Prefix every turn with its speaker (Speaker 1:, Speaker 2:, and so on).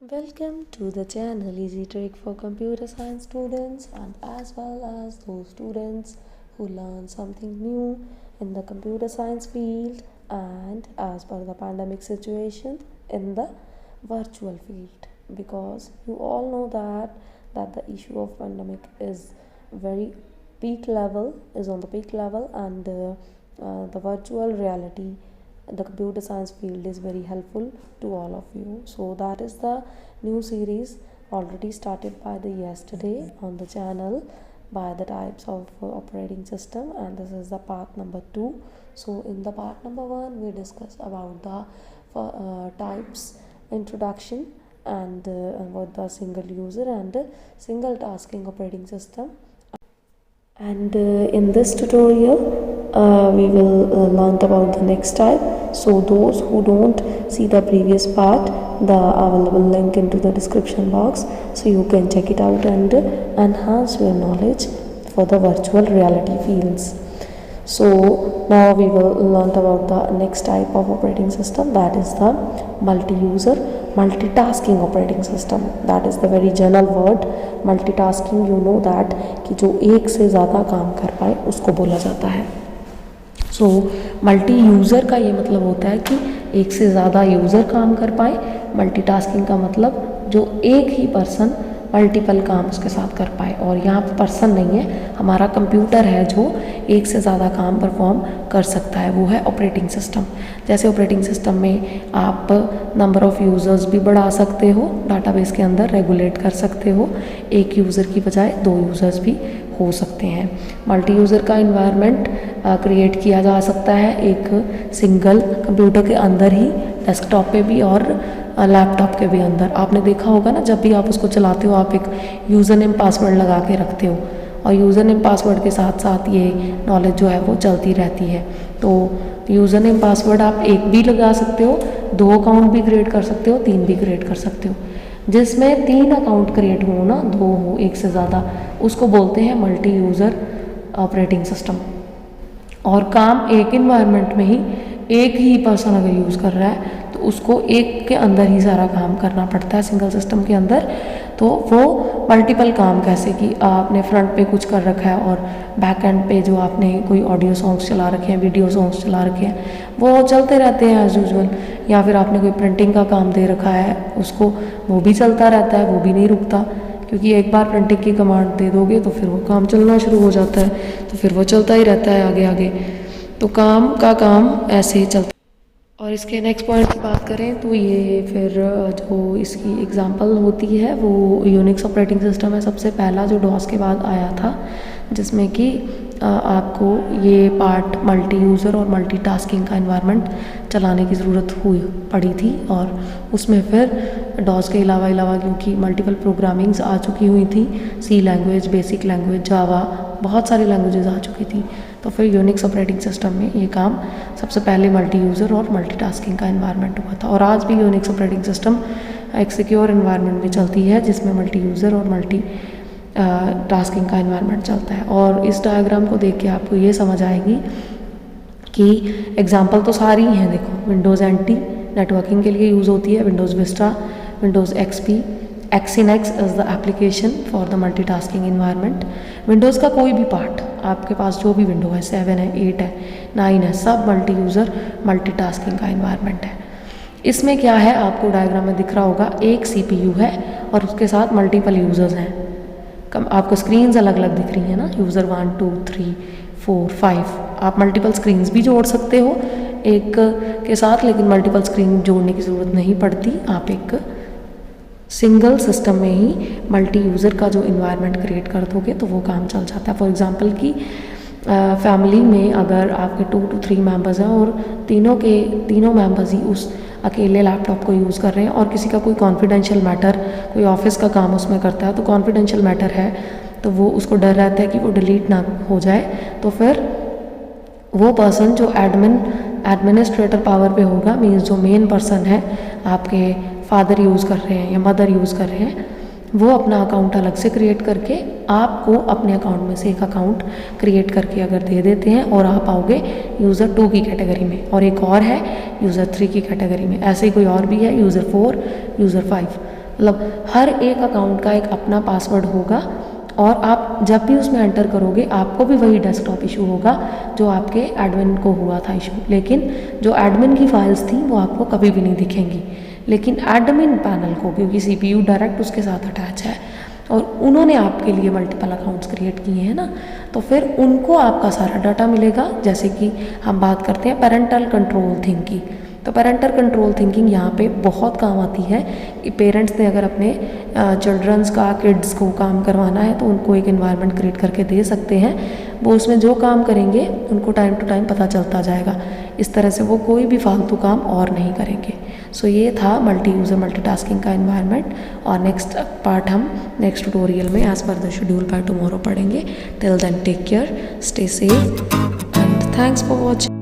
Speaker 1: Welcome to the channel Easy Trick for computer science students and as well as those students who learn something new in the computer science field and as per the pandemic situation in the virtual field, because you all know that the issue of pandemic is very on the peak level, and the virtual reality, the computer science field is very helpful to all of you. So that is the new series already started by the yesterday on the channel by the types of operating system, and this is the part number 2. So in the part number 1 we discuss about the types introduction and about the single user and single tasking operating system. And in this tutorial we will learn about the next type. So those who don't see the previous part, the available link into the description box, so you can check it out and enhance your knowledge for the virtual reality fields. So now we will learn about the next type of operating system, that is the multi-user multitasking operating system. That is the very general word multitasking. You know that कि जो एक से ज़्यादा काम कर पाए उसको बोला जाता है. सो मल्टी यूज़र का ये मतलब होता है कि एक से ज़्यादा यूज़र काम कर पाए. मल्टीटास्किंग का मतलब जो एक ही पर्सन मल्टीपल काम उसके साथ कर पाए, और यहाँ पर पर्सन नहीं है, हमारा कंप्यूटर है जो एक से ज़्यादा काम परफॉर्म कर सकता है, वो है ऑपरेटिंग सिस्टम. जैसे ऑपरेटिंग सिस्टम में आप नंबर ऑफ़ यूज़र्स भी बढ़ा सकते हो, डाटाबेस के अंदर रेगुलेट कर सकते हो, एक यूज़र की बजाय 2 यूज़र्स भी हो सकते हैं. मल्टी यूज़र का इन्वायरमेंट क्रिएट किया जा सकता है एक सिंगल कंप्यूटर के अंदर ही, डेस्कटॉप पे भी और लैपटॉप के भी अंदर. आपने देखा होगा ना, जब भी आप उसको चलाते हो आप एक यूज़र नेम पासवर्ड लगा के रखते हो, और यूज़र नेम पासवर्ड के साथ साथ ये नॉलेज जो है वो चलती रहती है. तो यूज़र नेम पासवर्ड आप एक भी लगा सकते हो, 2 अकाउंट भी क्रिएट कर सकते हो, 3 भी क्रिएट कर सकते हो. जिसमें 3 अकाउंट क्रिएट हो ना, 2 हो, एक से ज़्यादा, उसको बोलते हैं मल्टी यूज़र ऑपरेटिंग सिस्टम. और काम एक इन्वायरमेंट में ही एक ही पर्सन अगर यूज़ कर रहा है तो उसको एक के अंदर ही सारा काम करना पड़ता है सिंगल सिस्टम के अंदर. तो वो मल्टीपल काम, कैसे कि आपने फ्रंट पे कुछ कर रखा है और बैक एंड पे जो आपने कोई ऑडियो सॉन्ग्स चला रखे हैं, वीडियो सॉन्ग्स चला रखे हैं, वो चलते रहते हैं एज यूजुअल. या फिर आपने कोई प्रिंटिंग का काम दे रखा है उसको, वो भी चलता रहता है, वो भी नहीं रुकता, क्योंकि एक बार प्रिंटिंग की कमांड दे दोगे तो फिर वो काम चलना शुरू हो जाता है, तो फिर वो चलता ही रहता है आगे आगे. तो काम का काम ऐसे ही चलता है. और इसके नेक्स्ट पॉइंट की बात करें तो ये फिर जो इसकी एग्जांपल होती है वो यूनिक्स ऑपरेटिंग सिस्टम है, सबसे पहला जो डॉस के बाद आया था, जिसमें कि आपको ये पार्ट मल्टी यूज़र और मल्टीटास्किंग का एनवायरनमेंट चलाने की ज़रूरत पड़ी थी. और उसमें फिर डॉस के अलावा क्योंकि मल्टीपल प्रोग्रामिंग्स आ चुकी हुई थी, सी लैंग्वेज, बेसिक लैंग्वेज, जावा, बहुत सारी लैंग्वेजेस आ चुकी थी, तो फिर यूनिक्स ऑपरेटिंग सिस्टम में ये काम सबसे पहले मल्टी यूज़र और मल्टीटास्किंग का एनवायरनमेंट हुआ था. और आज भी यूनिक्स ऑपरेटिंग सिस्टम एक सिक्योर एनवायरनमेंट में चलती है, जिसमें मल्टी यूज़र और मल्टी टास्किंग का एनवायरनमेंट चलता है. और इस डायग्राम को देख के आपको ये समझ आएगी कि एग्जांपल तो सारी हैं. देखो, विंडोज़ एनटी नेटवर्किंग के लिए यूज़ होती है, Windows Vista, Windows XP, Xenix is the application for the multitasking environment. Windows का कोई भी पार्ट, आपके पास जो भी विंडो है, 7 है, 8 है, 9 है, सब मल्टी यूज़र मल्टीटास्किंग का एनवायरनमेंट है. इसमें क्या है, आपको डायग्राम में दिख रहा होगा, एक CPU है और उसके साथ मल्टीपल यूज़र्स हैं. आपको स्क्रीन्स अलग अलग दिख रही हैं ना, यूज़र 1 2 3 4 5. आप मल्टीपल स्क्रीन्स भी जोड़ सकते हो एक के साथ, लेकिन मल्टीपल स्क्रीन जोड़ने की ज़रूरत नहीं पड़ती. आप एक सिंगल सिस्टम में ही मल्टी यूज़र का जो इन्वायरमेंट क्रिएट कर दोगे तो वो काम चल जाता है. फॉर एग्जांपल कि फैमिली में अगर आपके 2 to 3 मेंबर्स हैं और तीनों मेंबर्स ही उस अकेले लैपटॉप को यूज़ कर रहे हैं, और किसी का कोई कॉन्फिडेंशियल मैटर, कोई ऑफिस का काम उसमें करता है, तो कॉन्फिडेंशियल मैटर है तो वो उसको डर रहता है कि वो डिलीट ना हो जाए, तो फिर वो पर्सन जो एडमिनिस्ट्रेटर पावर पे होगा, मीन्स जो मेन पर्सन है, आपके फादर यूज़ कर रहे हैं या मदर यूज़ कर रहे हैं, वो अपना अकाउंट अलग से क्रिएट करके आपको अपने अकाउंट में से एक अकाउंट क्रिएट करके अगर दे देते हैं, और आप आओगे यूज़र 2 की कैटेगरी में, और एक और है यूज़र 3 की कैटेगरी में, ऐसे ही कोई और भी है यूज़र 4, यूज़र 5. मतलब हर एक अकाउंट का एक अपना पासवर्ड होगा और आप जब भी उसमें एंटर करोगे आपको भी वही डेस्कटॉप इशू होगा जो आपके एडमिन को हुआ था इशू। लेकिन जो एडमिन की फाइल्स थी वो आपको कभी भी नहीं दिखेंगी, लेकिन एडमिन पैनल को, क्योंकि CPU डायरेक्ट उसके साथ अटैच है और उन्होंने आपके लिए मल्टीपल अकाउंट्स क्रिएट किए हैं ना, तो फिर उनको आपका सारा डाटा मिलेगा। जैसे कि हम बात करते हैं पेरेंटल कंट्रोल थिंग की, तो पेरेंटल कंट्रोल थिंकिंग यहाँ पे बहुत काम आती है कि पेरेंट्स ने अगर अपने चिल्ड्रंस का, किड्स को काम करवाना है तो उनको एक एनवायरनमेंट क्रिएट करके दे सकते हैं। वो उसमें जो काम करेंगे उनको टाइम टू टाइम पता चलता जाएगा, इस तरह से वो कोई भी फालतू काम और नहीं करेंगे। सो ये था मल्टी यूज़र मल्टीटास्किंग का एनवायरनमेंट, और नेक्स्ट पार्ट हम नेक्स्ट ट्यूटोरियल में as per the schedule by tomorrow पढ़ेंगे। Till then take care, stay safe and thanks for watching.